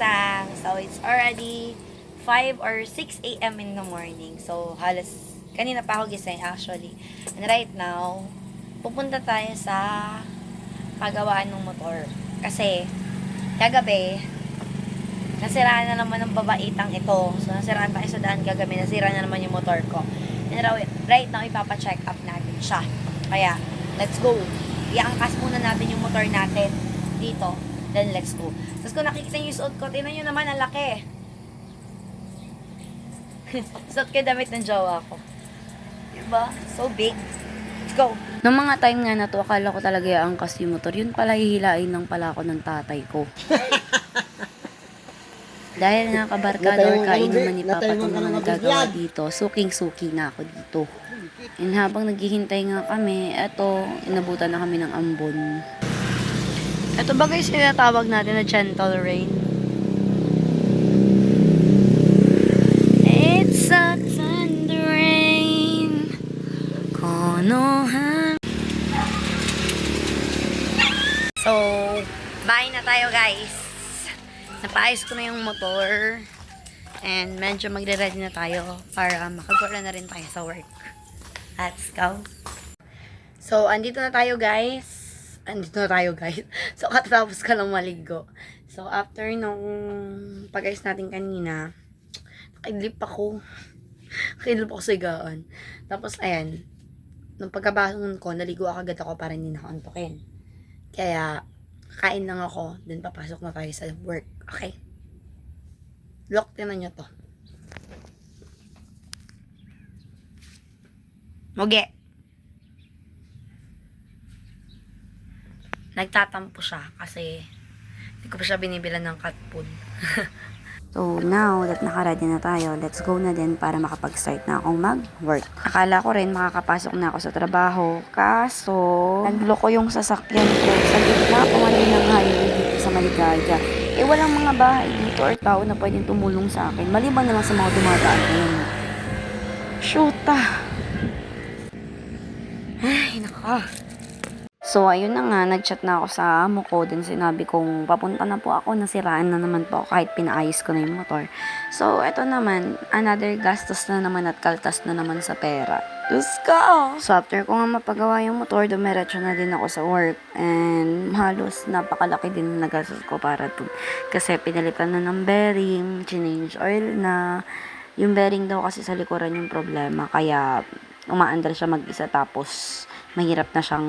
Sang. So, it's already 5 or 6 a.m. in the morning. So, halos, kanina pa ako gising actually. And right now, pupunta tayo sa pagawaan ng motor. Kasi, kagabi, nasiraan na naman ng babaitang ito. So, nasiraan tayo sa daan kagabi. Nasira na naman yung motor ko. And right now, ipapacheck up natin siya. Kaya, let's go. Iangkas muna natin yung motor natin dito. Then, let's go. Tapos kung nakikita nyo yung suot ko, tingnan nyo naman, ang laki. Suot ko yung damit ng jowa ko. Diba? So big. Let's go. Noong mga time nga na to, akala ko talaga iangkas yung motor. Yun pala, hihilain lang pala ako ng tatay ko. Dahil nakabarkada or kainuman ni Papa itong mga nagagawa dito, suking-suki na ako dito. And habang naghihintay nga kami, eto, inabutan na kami ng ambon. Ito ba guys, tinatawag natin na gentle rain? It's a thunder rain. Konoha. So, bahay na tayo guys. Napaayos ko na yung motor. And medyo magre-ready na tayo para makagwala na rin tayo sa work. Let's go. So, andito na tayo guys. So, katapos ka lang maligo. So, after nung pag-ayos natin kanina, nakidlip ako. Nakidlip ako sa higaan. Tapos, ayan, nung pagkabangon ko, naligo agad ako para hindi nakaantokin. Kaya, kain lang ako, then papasok na tayo sa work. Okay? Look, tinan nyo to. Moge. Nagtatampo siya kasi hindi ko pa siya binibilan ng cat food. So now that nakaready na tayo, let's go na din para makapag-start na akong mag-work. Akala ko rin makakapasok na ako sa trabaho, kaso nagloko yung sasakyan ko sa gitna pumali ng highway dito sa Maligaya. Eh walang mga bahay dito or tao na pwedeng tumulong sa akin, maliban na lang sa mga dumadaan ngayon. Shoota! Ay, nako. So, ayun na nga, nag-chat na ako sa amo ko, then sinabi kong papunta na po ako, nasiraan na naman po ako kahit pinaayos ko na yung motor. So, eto naman, another gastos na naman at kaltas na naman sa pera. Let's go! So, after ko nga mapagawa yung motor, dumiretso na din ako sa work. And halos napakalaki din na gastos ko para to. Kasi pinalitan na ng bearing, change oil na. Yung bearing daw kasi sa likuran yung problema, kaya umaandar siya mag-isa tapos mahirap na siyang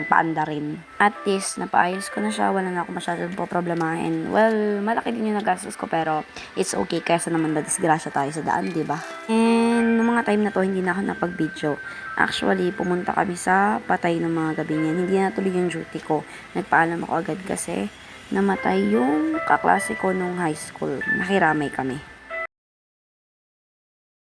paandarin. At least, napaayos ko na siya. Wala na ako masyadong po problemahin. Well, malaki din yung nagastos ko pero it's okay kaysa naman na-disgrasya tayo sa daan, diba? And, noong mga time na to, hindi na ako napag-video. Actually, pumunta kami sa patay ng mga gabi niyan. Hindi na tuloy yung duty ko. Nagpaalam ako agad kasi namatay yung kaklase ko nung high school. Nakiramay kami.